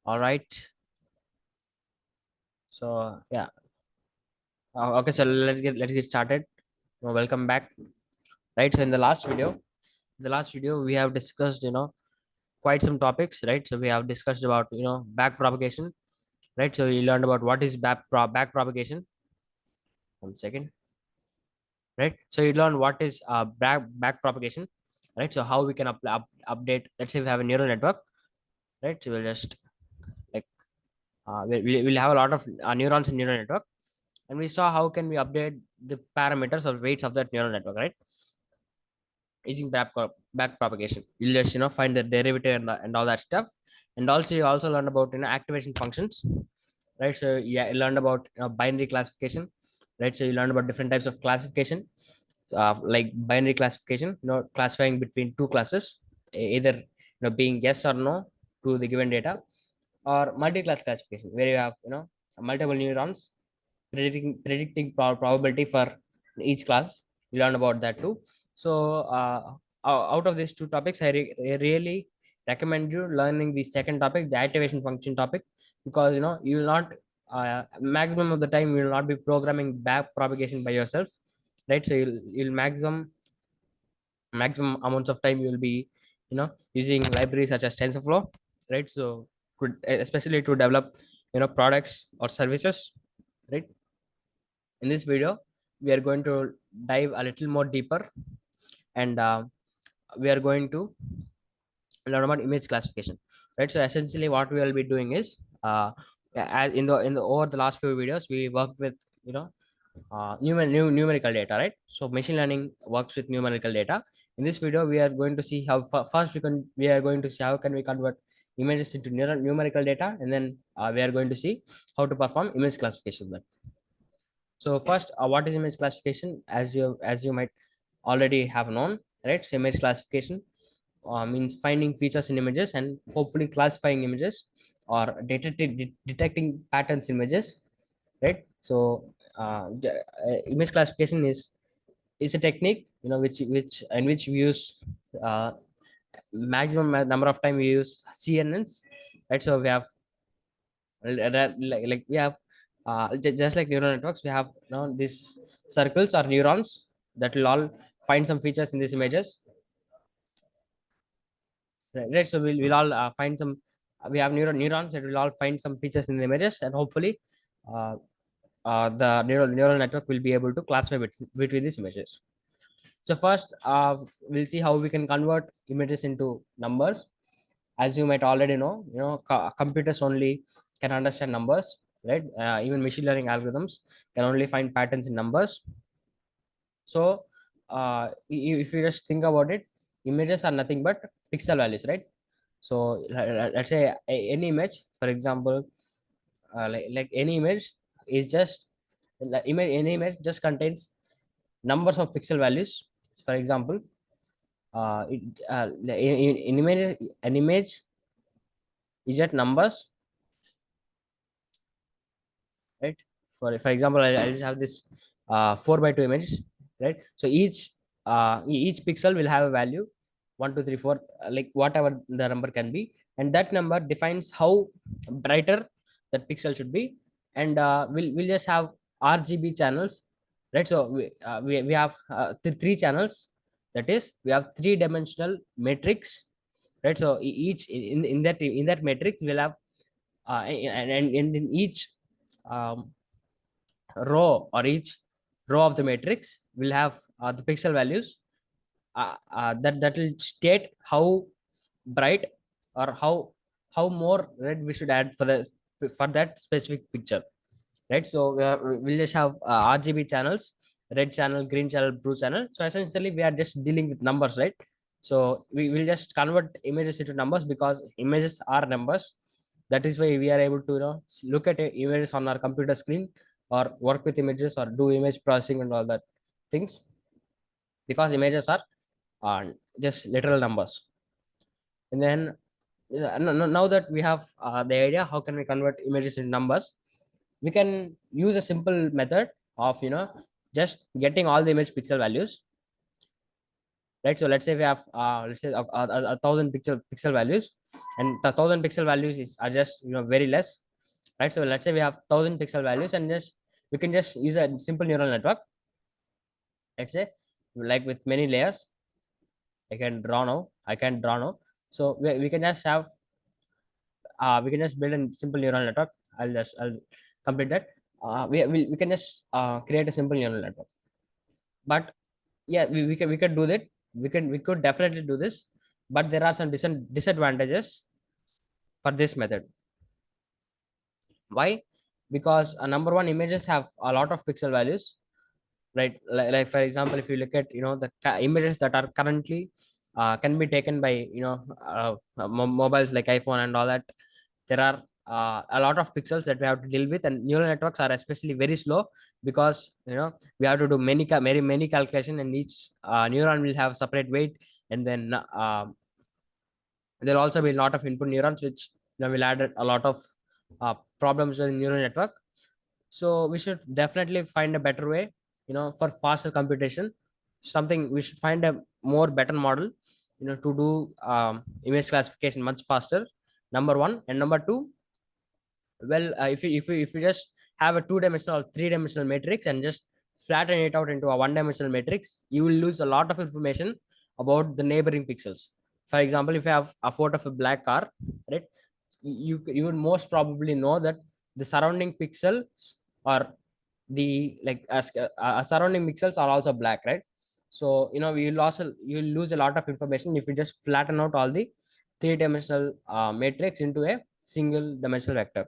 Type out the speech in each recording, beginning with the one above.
All right. So yeah. Okay. So let's get started. Welcome back. Right. So in the last video we have discussed quite some topics. Right. So we have discussed about back propagation. Right. So you learned about what is back propagation. 1 second. Right. So you learn what is back propagation. Right. So how we can update. Let's say we have a neural network. Right. So we'll just like we'll have a lot of neurons in neural network, and we saw how can we update the parameters or weights of that neural network, right? Using back propagation, you'll just find the derivative and all that stuff. And also you also learn about activation functions, right? So yeah, you learned about binary classification, right? So you learned about different types of classification, like binary classification, classifying between two classes, either being yes or no to the given data, or multi-class classification where you have multiple neurons predicting probability for each class. You learn about that too. So out of these two topics, I really recommend you learning the second topic, the activation function topic, because you will not maximum of the time you will not be programming back propagation by yourself, right? So you'll maximum amounts of time you will be using libraries such as TensorFlow, right? So especially to develop products or services, right? In this video we are going to dive a little more deeper, and we are going to learn about image classification, right? So essentially what we will be doing is as in the over the last few videos we worked with numerical data, right? So machine learning works with numerical data. In this video we are going to see how first we are going to see how can we convert images into numerical data, and then we are going to see how to perform image classification. So first, what is image classification? As you might already have known, right? So image classification means finding features in images and hopefully classifying images or detecting patterns in images, right? So image classification is a technique which we use maximum number of time we use CNNs, right? So we have like we have just like neural networks, we have these circles or neurons that will all find some features in these images, right? So we'll all find some we have neurons that will all find some features in the images, and hopefully uh, the neural network will be able to classify between these images. So first we'll see how we can convert images into numbers. As you might already know, computers only can understand numbers, right? Even machine learning algorithms can only find patterns in numbers. So if you just think about it, images are nothing but pixel values, right? So let's say any image, for example, like any image is just any image just contains numbers of pixel values. For example, an image is just numbers, right? For example, I just have this 4 by 2 image, right? So each pixel will have a value 1 2 3 4, like whatever the number can be, and that number defines how brighter that pixel should be. And we'll just have RGB channels, right? So we have three channels. That is, we have three-dimensional matrix, right? So in that matrix we'll have and in each um, row, or each row of the matrix will have the pixel values that will state how bright or how more red we should add for that specific picture, right? So we'll just have RGB channels: red channel, green channel, blue channel. So essentially we are just dealing with numbers, right? So we will just convert images into numbers because images are numbers. That is why we are able to look at images on our computer screen, or work with images, or do image processing and all that things, because images are just literal numbers. And then now that we have the idea how can we convert images into numbers, we can use a simple method of just getting all the image pixel values, right? So let's say we have let's say a thousand pixel values, and the thousand pixel values are just very less, right? So let's say we have thousand pixel values, and just we can just use a simple neural network, let's say, like with many layers. I can draw now. So we can just have we can just build a simple neural network. I'll complete that. We can just create a simple neural network. But yeah, we could do that. We could definitely do this, but there are some disadvantages for this method. Why? Because number one, images have a lot of pixel values, right? Like for example, if you look at the images that are currently can be taken by mobiles like iPhone and all that, there are a lot of pixels that we have to deal with, and neural networks are especially very slow, because we have to do many calculation, and each neuron will have separate weight, and then there'll also be a lot of input neurons, which will add a lot of problems to the neural network. So we should definitely find a better way, for faster computation. Something we should find a more better model, to do image classification much faster. Number one, and number two, well, if you just have a two-dimensional or three-dimensional matrix and just flatten it out into a one-dimensional matrix, you will lose a lot of information about the neighboring pixels. For example, if you have a photo of a black car, right, you would most probably know that the surrounding pixels are the like as surrounding pixels are also black, right? So you lose a lot of information if you just flatten out all the three-dimensional matrix into a single dimensional vector.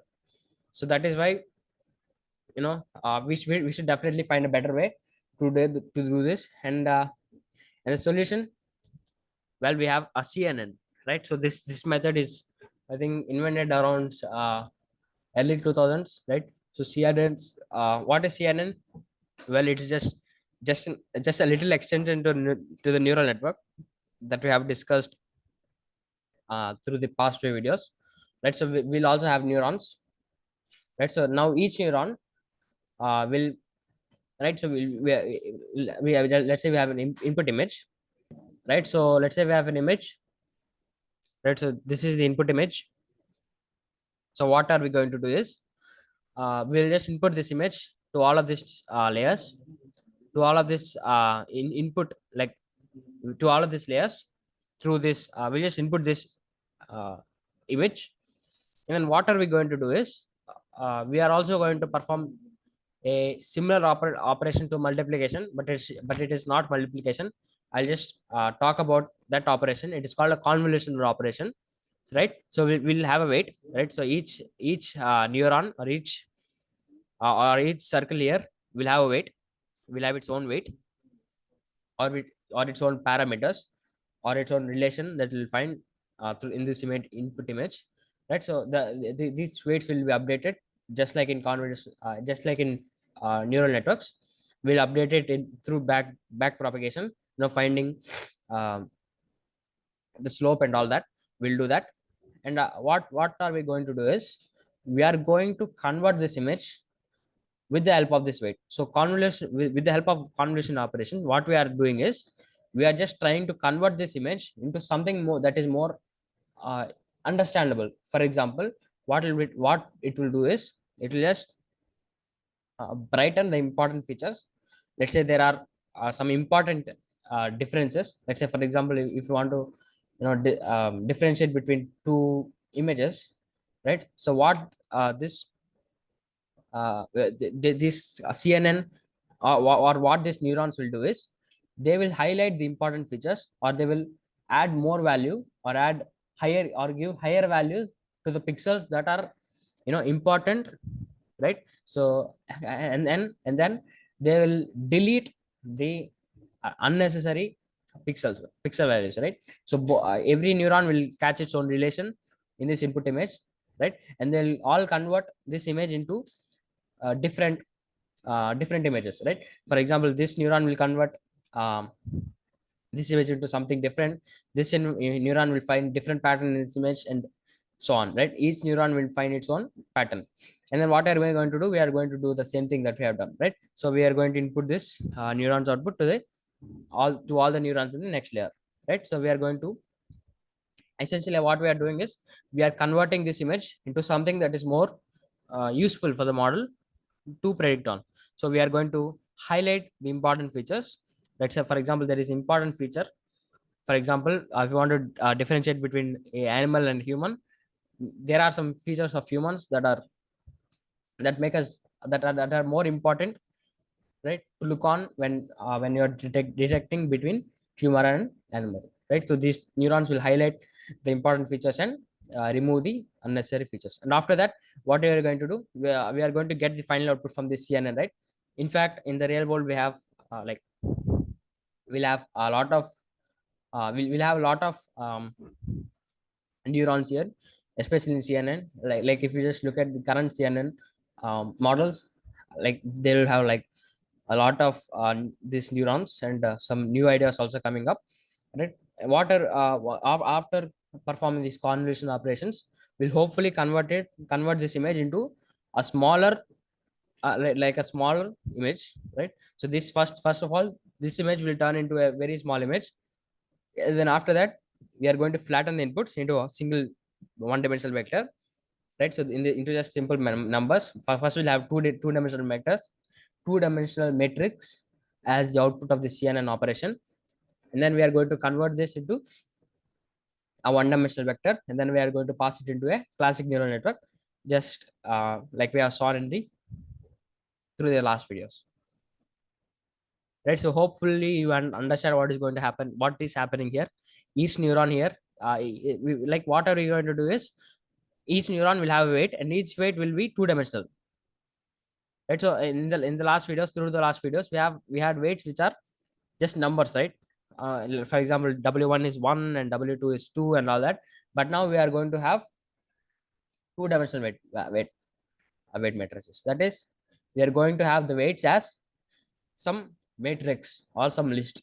So that is why we should definitely find a better way to do this. And the solution, well, we have a CNN, right? So this method is, I think, invented around early 2000s, right? So CNN, what is CNN? Well, it's just a little extension to the neural network that we have discussed through the past few videos, right? So we'll also have neurons, right? So now each neuron will, right? So we have, let's say we have an input image, right? So let's say we have an image, right? So this is the input image. So what are we going to do is, we'll just input this image to all of these layers, to all of this input, like to all of these layers through this. We'll just input this uh, image, and then what are we going to do is, we are also going to perform a similar operation to multiplication, but it is not multiplication. I'll just talk about that operation. It is called a convolutional operation, right? So we'll have a weight, right? So each neuron, or each circle here will have a weight, will have its own weight, or its own parameters, or its own relation that will find in this input image, right? So these weights will be updated, just like in convolution, just like in neural networks. We'll update it through back propagation, finding um, the slope and all that. We'll do that. And what are we going to do is, we are going to convert this image with the help of this weight. So convolution, with the help of convolution operation, what we are doing is, we are just trying to convert this image into something more that is more uh, understandable. For example, what it will do is, it will just brighten the important features. Let's say there are some important differences. Let's say, for example, if you want to differentiate between two images, right? So what this CNN, or what these neurons will do is, they will highlight the important features, or they will add more value, or add higher, or give higher value to the pixels that are important, right? So and then they will delete the unnecessary pixel values, right? So every neuron will catch its own relation in this input image, right? And they'll all convert this image into different images, right? For example, this neuron will convert this image into something different. This neuron will find different pattern in this image, and so on, right? Each neuron will find its own pattern. And then what are we going to do? We are going to do the same thing that we have done, right? So we are going to input this neurons output to the all the neurons in the next layer, right? So we are going to essentially what we are doing is we are converting this image into something that is more useful for the model to predict on. So we are going to highlight the important features. Let's say, for example, there is important feature. For example, if you want to differentiate between a animal and human, there are some features of humans that make us that are more important, right, to look on when you're detecting between human and animal, right? So these neurons will highlight the important features and remove the unnecessary features. And after that, what we are going to do, we are going to get the final output from this CNN, right? In fact, in the real world, we have like we'll have a lot of we'll have a lot of neurons here, especially in CNN. Like if you just look at the current CNN models, like they will have like a lot of these neurons and some new ideas also coming up, right? After performing these convolution operations, we'll hopefully convert this image into a smaller like a smaller image, right? So this first of all, this image will turn into a very small image. And then after that, we are going to flatten the inputs into a single one-dimensional vector, right? So into just simple numbers. First we'll have two-dimensional vectors, two-dimensional matrix as the output of the CNN operation, and then we are going to convert this into a one-dimensional vector, and then we are going to pass it into a classic neural network, just like we have saw in the through the last videos, right? So hopefully you understand what is going to happen, what is happening here. Each neuron here, like what are we going to do is each neuron will have a weight, and each weight will be two-dimensional, right? So in the last videos, through the last videos, we had weights which are just numbers, right? For example, w1 is 1 and w2 is 2 and all that. But now we are going to have two-dimensional weight matrices. That is, we are going to have the weights as some matrix or some list.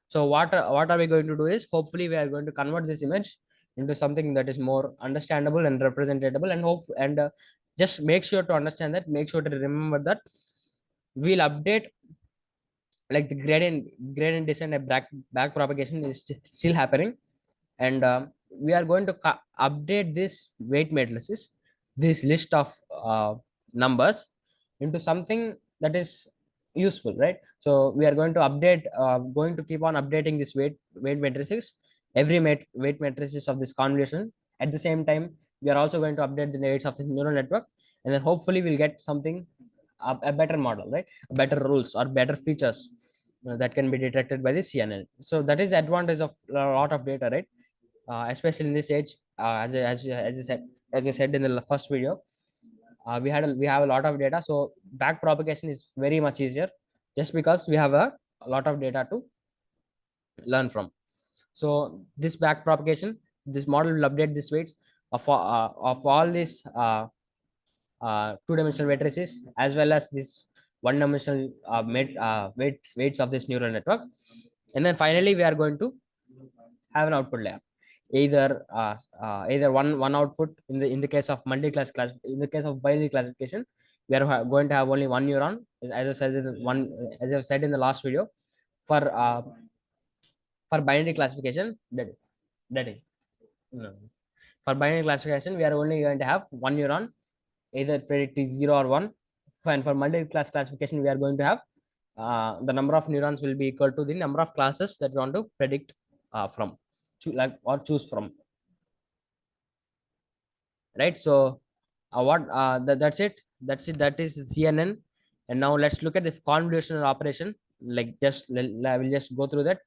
So what are we going to do is hopefully we are going to convert this image into something that is more understandable and representable, and just make sure to understand that, make sure to remember that we'll update like the gradient descent and back propagation is still happening. And we are going to update this weight matrices, this list of numbers, into something that is useful, right? So we are going to going to keep on updating this weight matrices, every weight matrices of this convolution. At the same time, we are also going to update the weights of the neural network, and then hopefully we'll get something, a better model, right? Better rules or better features that can be detected by the CNN. So that is the advantage of a lot of data, right? Especially in this age, as I said in the first video, we have a lot of data, so back propagation is very much easier, just because we have a lot of data to learn from. So this back propagation, this model will update these weights of all these two-dimensional matrices, as well as this one-dimensional weights of this neural network. And then finally we are going to have an output layer, either one output in the case of multi-class class. In the case of binary classification, we are going to have only one neuron, as I said in the last video. For binary classification, that is no. For binary classification, we are only going to have one neuron, either predict is 0 or 1. And for multi-class classification, we are going to have the number of neurons will be equal to the number of classes that we want to predict from, or choose from, right? So that is CNN. And now let's look at the convolutional operation. Like I will just go through that.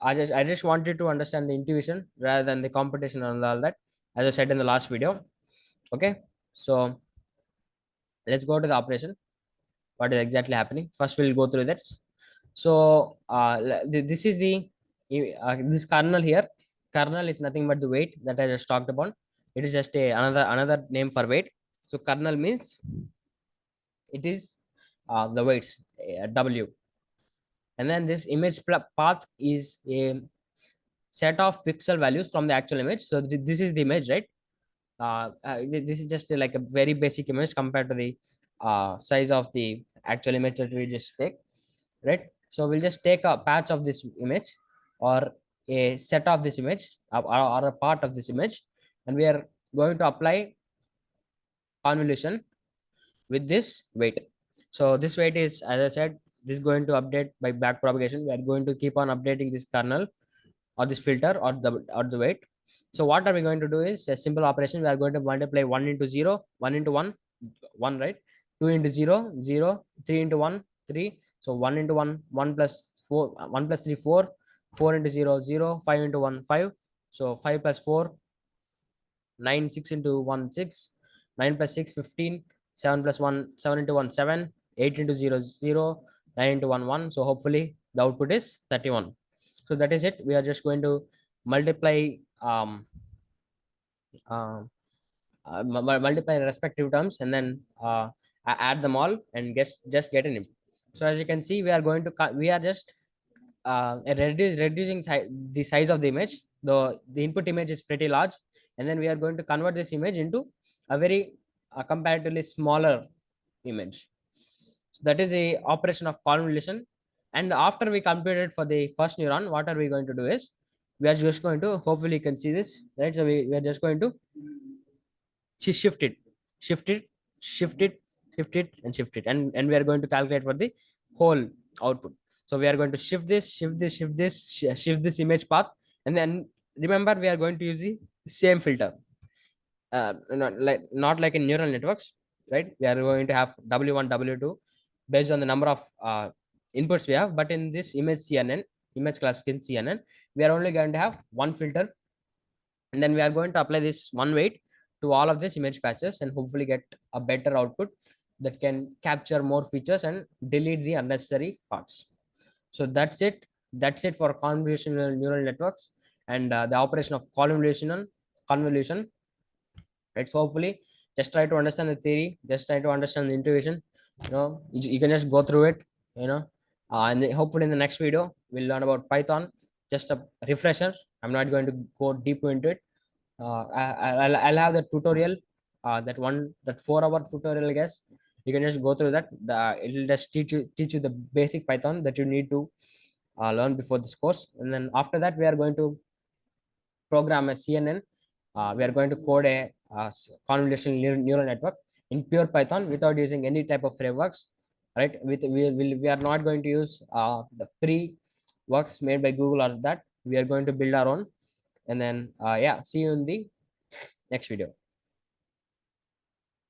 I just wanted to understand the intuition rather than the competition and all that, as I said in the last video. Okay, so let's go to the operation. What is exactly happening? First, we'll go through that. So this is the this kernel here. Kernel is nothing but the weight that I just talked about. It is just another name for weight. So kernel means it is the weights, W. And then this image path is a set of pixel values from the actual image. So this is the image, right? This is just like a very basic image compared to the size of the actual image that we just take, right? So we'll just take a patch of this image, or a set of this image, or a part of this image, and we are going to apply convolution with this weight. So this weight is, as I said, this is going to update by back propagation. We are going to keep on updating this kernel or this filter or the weight. So what are we going to do is a simple operation. We are going to multiply 1 into 0, 1 into 1, 1, right? 2 into 0, 0, 3 into 1, 3. So 1 into 1, 1 plus 4, 1 plus 3, 4, 4 into 0, 0, 5 into 1, 5. So 5 plus 4, 9, 6 into 1, 6, 9 plus 6, 15, 7 plus 1, 7 into 1, 7, 8 into 0, 0, 9 into 1, 1. So hopefully the output is 31. So that is it. We are just going to multiply uh, multiply respective terms, and then add them all and just get an input. So as you can see, we are going to we are just reducing the size of the image. The input image is pretty large, and then we are going to convert this image into a very comparatively smaller image. So that is the operation of convolution. And after we compute it for the first neuron, what are we going to do is, we are just going to, hopefully you can see this, right? So we are just going to shift it, shift it, shift it, shift it, and shift it, and we are going to calculate for the whole output. So we are going to shift this, shift this, shift this, shift this image path, and then remember we are going to use the same filter, not like in neural networks, right? We are going to have w1 w2 based on the number of inputs we have, but in this image CNN, image classification CNN, we are only going to have one filter, and then we are going to apply this one weight to all of these image patches and hopefully get a better output that can capture more features and delete the unnecessary parts. So that's it for convolutional neural networks and the operation of convolution, right? So hopefully just try to understand the theory, just try to understand the intuition. You can just go through it, and hopefully in the next video we'll learn about Python. Just a refresher. I'm not going to go deep into it. I'll have the tutorial, that 4-hour tutorial, I guess. You can just go through that. It'll just teach you the basic Python that you need to learn before this course. And then after that, we are going to program a CNN. We are going to code a convolutional neural network in pure Python without using any type of frameworks, right? We are not going to use the pre works made by Google or that. We are going to build our own. And then yeah, see you in the next video.